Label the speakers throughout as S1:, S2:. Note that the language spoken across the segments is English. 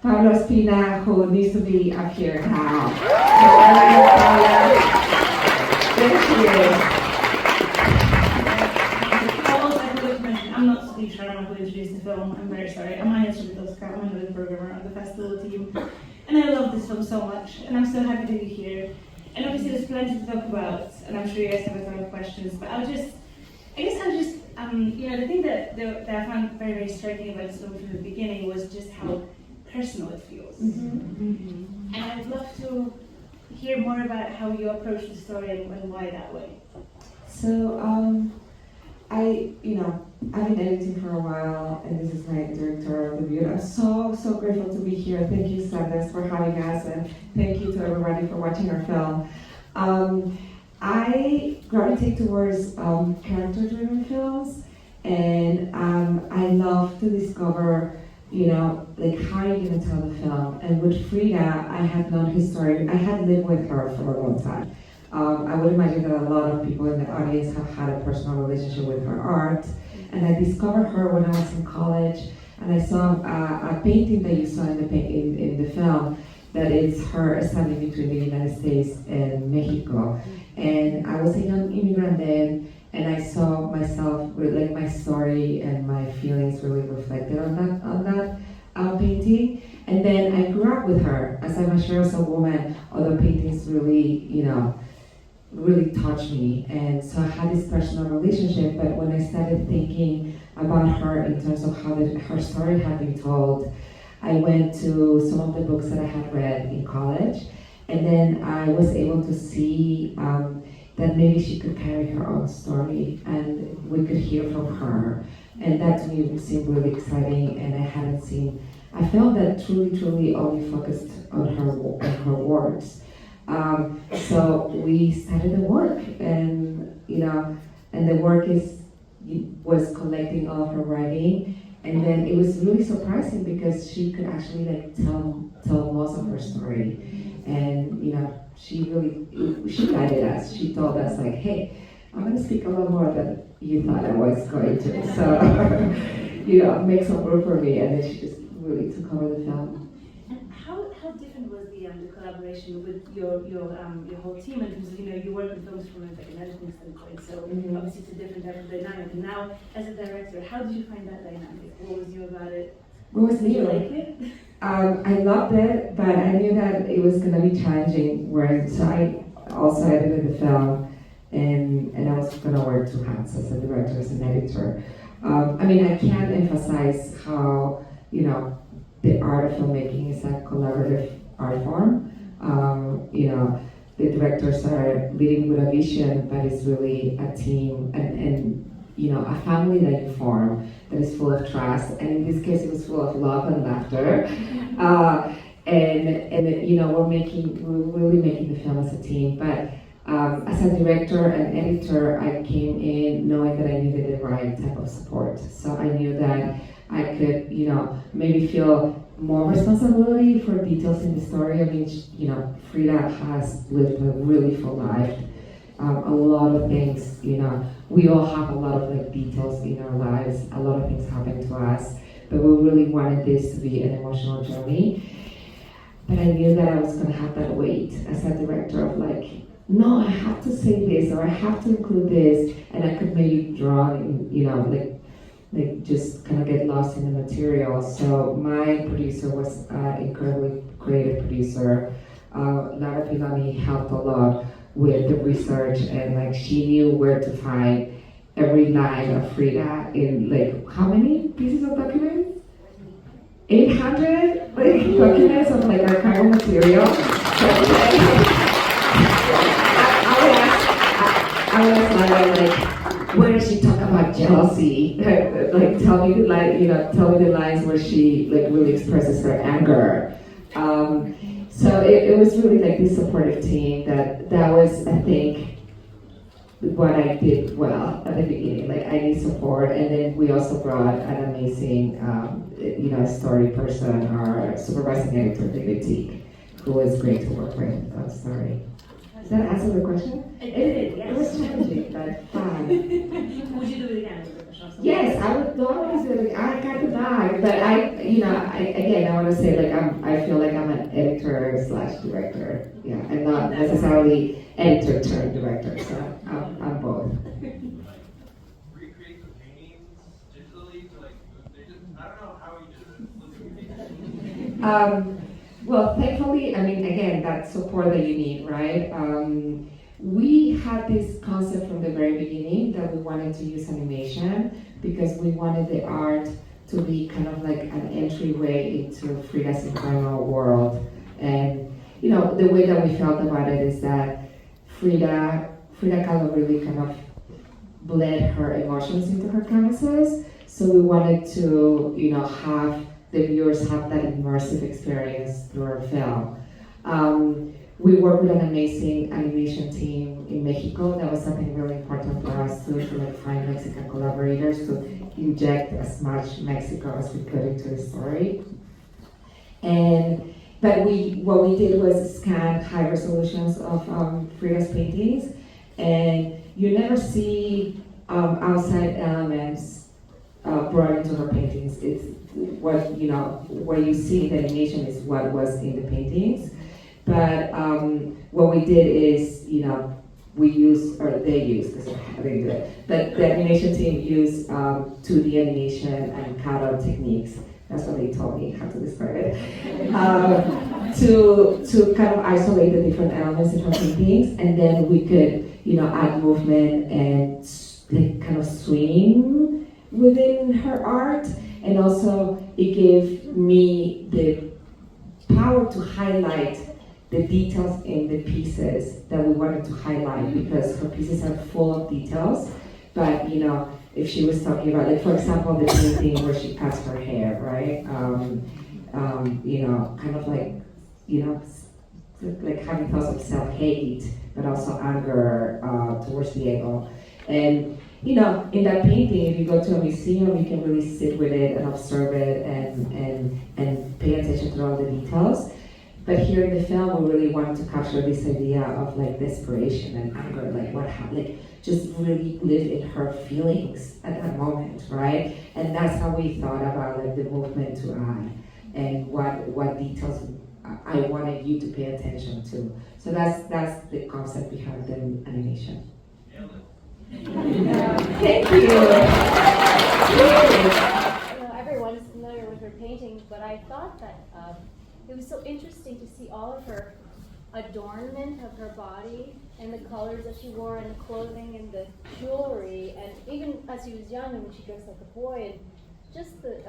S1: Carla Frida, who needs to be up here now. So, there she is.
S2: I'm not Steve Sharma who introduced the film. I'm very sorry. I'm Anya Subtitles. I'm another programmer on the festival team. And I love this film so much. And I'm so happy to be here. And obviously there's plenty to talk about. And I'm sure you guys have a ton of questions. But the thing that I found very, very striking about this film from the beginning was just how personal it feels. And I'd love to hear more about how you approach the story and why that way.
S1: So, I've been editing for a while, and this is my director of the video. I'm so grateful to be here. Thank you, Sundance, for having us, and thank you to everybody for watching our film. I gravitate towards character-driven films, and I love to discover, how are you going to tell the film? And with Frida, I had known his story. I had lived with her for a long time. I would imagine that a lot of people in the audience have had a personal relationship with her art. And I discovered her when I was in college, and I saw a painting that you saw in the film that is her standing between the United States and Mexico. And I was a young immigrant then, and I saw myself, my story and my feelings really reflected on that painting. And then I grew up with her. As I matured as a woman, other paintings really touched me, and so I had this personal relationship. But when I started thinking about her in terms of how her story had been told, I went to some of the books that I had read in college, and then I was able to see that maybe she could carry her own story, and we could hear from her, and that to me seemed really exciting. And I felt that truly only focused on her words. So we started the work, and the work was collecting all of her writing, and then it was really surprising because she could actually tell most of her story, and she guided us. She told us hey, I'm going to speak a lot more than you thought I was going to, so make some room for me, and then she just really took over the film.
S2: How different was the collaboration with your whole team in terms of you work with films from an editing standpoint, so obviously it's a different type of dynamic. And now as a director, how did you find that dynamic? What was new about it?
S1: What was new?
S2: Did you like it?
S1: I loved it, but I knew that it was going to be challenging. So I also edited the film, and I was going to wear two hats as a director, as an editor. I can't emphasize how the art of filmmaking is a collaborative art form. The directors are leading with a vision, but it's really a team and a family that you form that is full of trust. And in this case, it was full of love and laughter. We're really making the film as a team. But as a director and editor, I came in knowing that I needed the right type of support. So I knew that I could, maybe feel more responsibility for details in the story. Frida has lived a really full life. A lot of things, we all have a lot of details in our lives. A lot of things happen to us, but we really wanted this to be an emotional journey. But I knew that I was going to have that weight as a director of no, I have to say this, or I have to include this, and I could maybe draw in, just kind of get lost in the material. So my producer was an incredibly creative producer. Lara Pilani helped a lot with the research, and she knew where to find every line of Frida in how many pieces of documents? 800 documents of archival material. I was where does she talk about jealousy? Tell me the lines where she really expresses her anger. So it was really this supportive team that was, I think, what I did well at the beginning. I need support, and then we also brought an amazing, story person, our supervising editor, David Teague, who was great to work with on story. that answer the question?
S2: It did,
S1: It was
S2: yes.
S1: challenging, but fun.
S2: Would you do it again with the professional?
S1: Yes, I would always do it. I got the bag, but I want to say I feel like I'm an editor slash director, yeah, and not necessarily editor turned director. So I'm both.
S3: Recreate the paintings digitally to they just I don't know how you did it.
S1: Well, thankfully, I mean, again, that support that you need, right? We had this concept from the very beginning that we wanted to use animation because we wanted the art to be kind of like an entryway into Frida's internal world. And, the way that we felt about it is that Frida Kahlo really kind of bled her emotions into her canvases. So we wanted to, have the viewers have that immersive experience through our film. We work with an amazing animation team in Mexico. That was something really important for us to find Mexican collaborators to inject as much Mexico as we could into the story. But what we did was scan high resolutions of Frida's paintings, and you never see outside elements brought into her paintings. It's what you see in the animation is what was in the paintings. But what we did is, we used, or they used, because I didn't do it, but the animation team used 2D animation and cutout techniques. That's what they told me how to describe it. To kind of isolate the different elements in her paintings, and then we could, add movement and kind of swing within her art. And also, it gave me the power to highlight the details in the pieces that we wanted to highlight, because her pieces are full of details. But if she was talking about, like, for example, the painting where she cuts her hair, right? Kind of like having thoughts of self-hate, but also anger towards Diego. And in that painting, if you go to a museum, you can really sit with it and observe it and pay attention to all the details. But here in the film, we really wanted to capture this idea of like desperation and anger, like what happened, like just really live in her feelings at that moment, right? And that's how we thought about like the movement to eye and what details I wanted you to pay attention to. So that's the concept behind the animation. Thank you.
S4: Everyone's familiar with her paintings, but I thought that it was so interesting to see all of her adornment of her body and the colors that she wore and the clothing and the jewelry, and even as she was young and when she dressed like a boy, and just the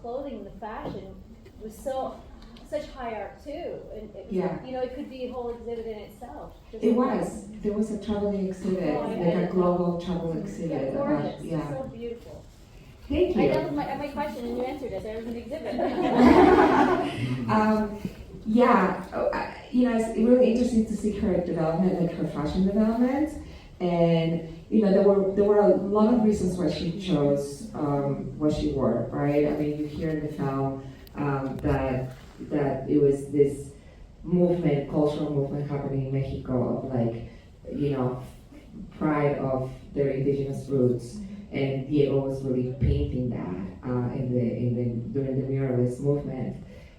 S4: clothing and the fashion was such high art too. And it could be a whole exhibit in itself.
S1: It was. There was a traveling exhibit, like a global travel exhibit.
S4: Gorgeous. So beautiful.
S1: Thank you.
S4: That was my question, and you answered it. There was an exhibit.
S1: It's really interesting to see her development, like her fashion development, and there were a lot of reasons why she chose what she wore, right? I mean, you hear in the film that it was this movement, cultural movement happening in Mexico of like, pride of their indigenous roots. And Diego was really painting that during the muralist movement,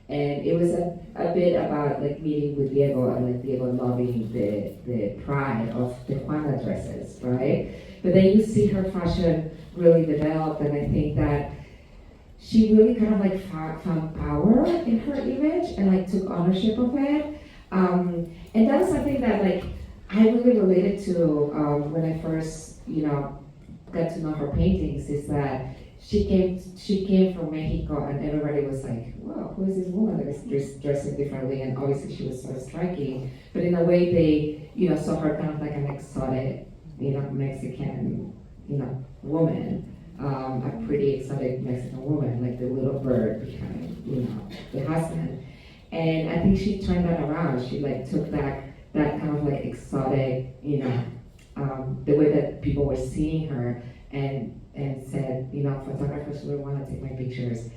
S1: and it was a bit about like meeting with Diego and like Diego loving the pride of the Juana dresses, right? But then you see her fashion really develop, and I think that she really kind of like found power in her image and like took ownership of it, and that was something that like I really related to when I first got to know her paintings, is that she came from Mexico and everybody was like, wow, who is this woman that is dressing differently? And obviously she was so striking, but in a way they saw her kind of like an exotic Mexican woman, a pretty exotic Mexican woman, like the little bird behind the husband. And I think she turned that around. She like took that kind of like exotic, the way that people were seeing her, and said, photographers will want to take my pictures.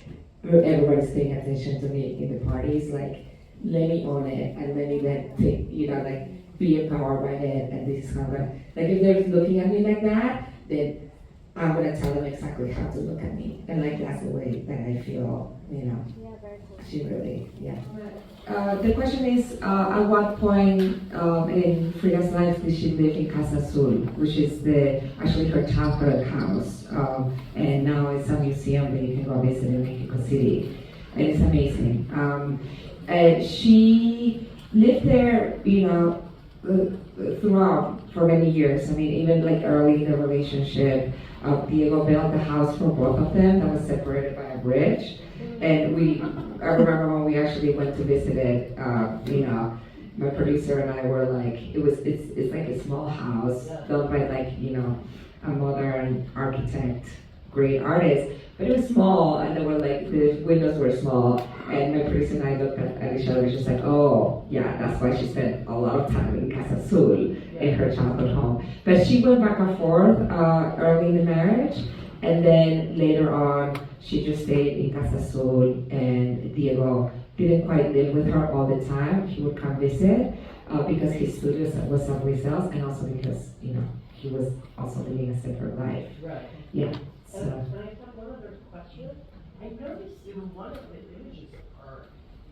S1: Everybody's paying attention to me in the parties. Like, let me own it, and let me then take, be empowered by it, and this is how like if they're looking at me like that, then I'm gonna tell them exactly how to look at me, and like that's the way that I feel, you know.
S4: Yeah, very cool.
S1: She really, yeah. The question is, at what point in Frida's life did she live in Casa Azul, which is actually her childhood house, and now it's a museum that you can go visit in Mexico City, and it's amazing. She lived there, you know, throughout for many years. I mean, even like early in the relationship, Diego built the house for both of them that was separated by a bridge. And I remember when we actually went to visit it, you know, my producer and I were like, it's like a small house built by like, you know, a modern architect, great artist, but it was small, and there were like, the windows were small, and my producer and I looked at each other and just like, oh, yeah, that's why she spent a lot of time in Casa Azul, in her childhood home. But she went back and forth early in the marriage, and then later on, she just stayed in Casa Azul, and Diego didn't quite live with her all the time. He would come visit because his studio was someplace else, and also because, you know, he was also living a separate life.
S5: Right.
S1: Yeah. So.
S5: Can I have one other question? I noticed in one of the images of her,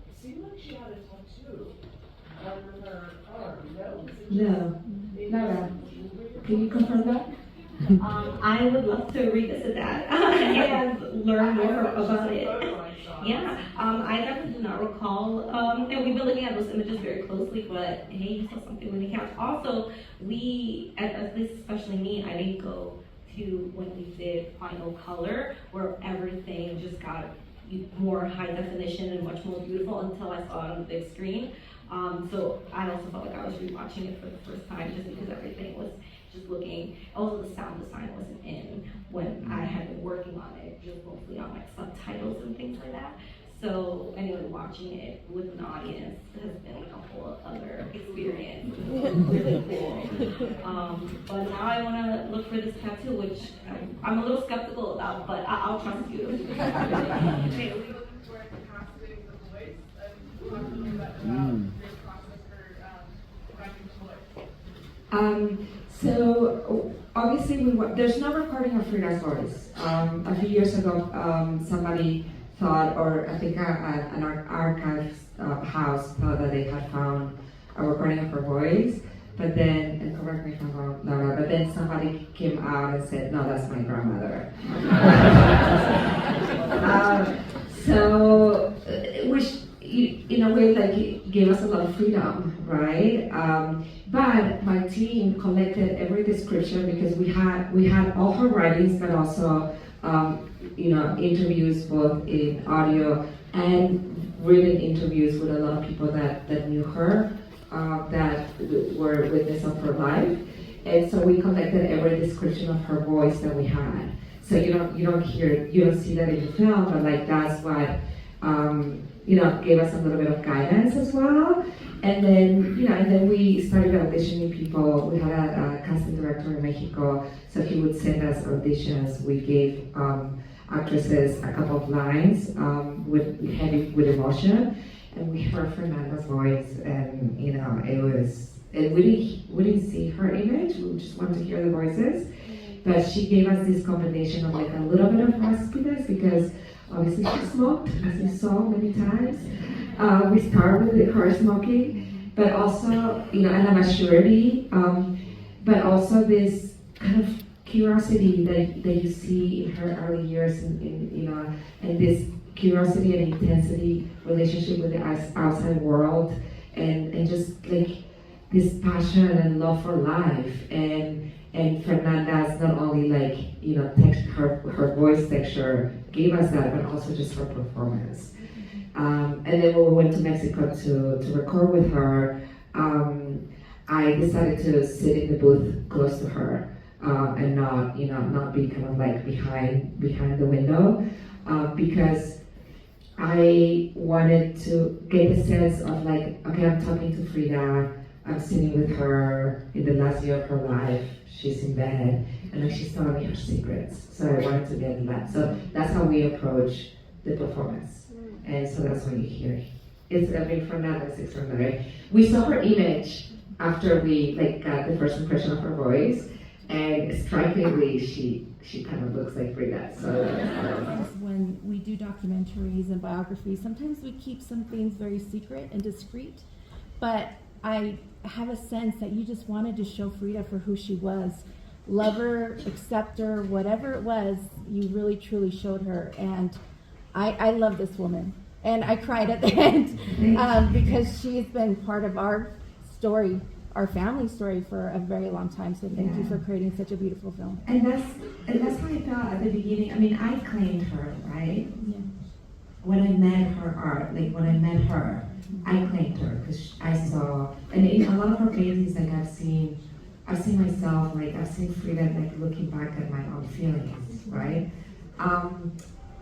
S5: it seemed like she had a tattoo on her arm.
S1: No, Lara, can you confirm that?
S6: I would love to revisit that and learn more about it. Yeah, I definitely do not recall, and we've been looking at those images very closely, but hey, you saw something really counts. Also, at least especially me, I didn't go to when we did final color, where everything just got more high definition and much more beautiful until I saw it on the big screen. So I also felt like I was rewatching it for the first time just because everything was just looking, also the sound design wasn't in when I had been working on it, just mostly on like subtitles and things like that. So anyway, watching it with an audience has been like a whole other experience. Really cool. But now I want to look for this tattoo, which I'm a little skeptical about, but I'll trust you.
S3: Okay, we look for the casting the voice and talk a little bit about your process for finding the voice.
S1: So obviously there's no recording of Frida's voice. A few years ago, somebody thought, or I think an archives house thought that they had found a recording of her voice, but then, and correct me if I'm wrong, Laura, but then somebody came out and said, no, that's my grandmother. Which in a way like gave us a lot of freedom, right? But my team collected every description because we had all her writings, but also interviews both in audio and written interviews with a lot of people that knew her, that were witness of her life, and so we collected every description of her voice that we had. So you don't see that in the film, but like that's what gave us a little bit of guidance as well. And then we started auditioning people. We had a casting director in Mexico, so he would send us auditions. We gave actresses a couple of lines with emotion, and we heard Fernanda's voice, and it was. And we didn't see her image. We just wanted to hear the voices, but she gave us this combination of like a little bit of raspiness because obviously she smoked, as you saw many times. We started with her smoking, but also and a maturity, but also this kind of curiosity that you see in her early years, and this curiosity and intensity relationship with the outside world, and just like this passion and love for life, and Fernanda's not only like her voice texture gave us that, but also just her performance. And then when we went to Mexico to record with her, I decided to sit in the booth close to her, and not be kind of like behind the window, because I wanted to get the sense of like, okay, I'm talking to Frida, I'm sitting with her in the last year of her life, she's in bed, and like she's telling me her secrets. So I wanted to get that. So that's how we approach the performance. And so that's what you hear. Fernanda's extraordinary. We saw her image after we like got the first impression of her voice, and strikingly, she kind of looks like Frida. So
S7: when we do documentaries and biographies, sometimes we keep some things very secret and discreet, but I have a sense that you just wanted to show Frida for who she was. Love her, accept her, whatever it was, you really truly showed her. And I love this woman. And I cried at the end because she's been part of our story, our family story, for a very long time. So thank you for creating such a beautiful film.
S8: And that's how I felt at the beginning. I mean, I claimed her, right?
S7: Yeah.
S8: When I met her art, like when I met her, I claimed her because I saw, and in a lot of her paintings, like I've seen myself, like I've seen Frida, like looking back at my own feelings, right?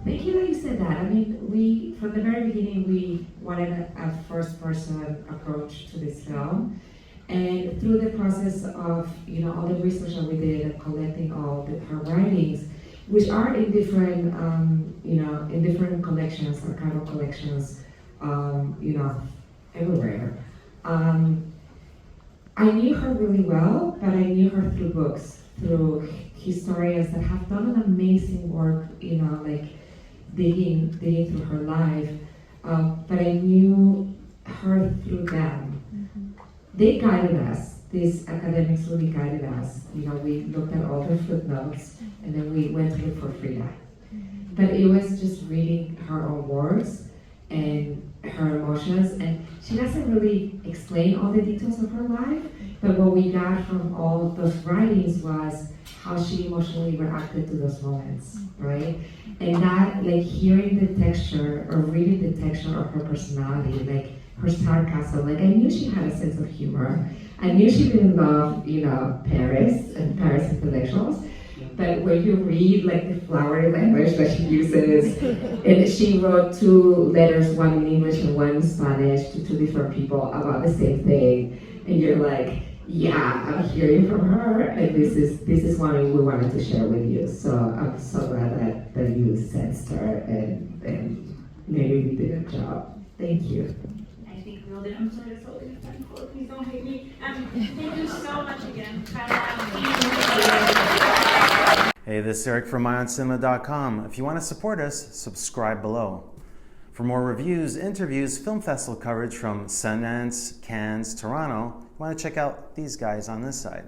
S8: Thank you that you said that. I mean, we, from the very beginning, we wanted a first-person approach to this film. And through the process of, all the research that we did and collecting all her writings, which are in different, in different collections, archival collections, everywhere. I knew her really well, but I knew her through books, through historians that have done an amazing work, like digging through her life. But I knew her through them. They guided us. These academics really guided us. We looked at all the footnotes, and then we went to look for Frida. But it was just reading her own words and her emotions, and she doesn't really explain all the details of her life, but what we got from all of those writings was how she emotionally reacted to those moments, right? And that, like, hearing the texture or reading the texture of her personality, like her sarcasm, like I knew she had a sense of humor. I knew she didn't love, Paris and Paris intellectuals. But when you read like the flowery language that she uses, and she wrote 2 letters, one in English and one in Spanish, to 2 different people about the same thing, and you're like, yeah, I'm hearing from her, and this is one we wanted to share with you. So I'm so glad that you sensed her, and maybe we did a job. Thank you.
S2: I think we all did. I'm sorry, that's all we've done for. Please don't hate me. Thank you so much again.
S9: Hey, this is Eric from IONCINEMA.com. If you want to support us, subscribe below. For more reviews, interviews, film festival coverage from Sundance, Cannes, Toronto, you want to check out these guys on this side.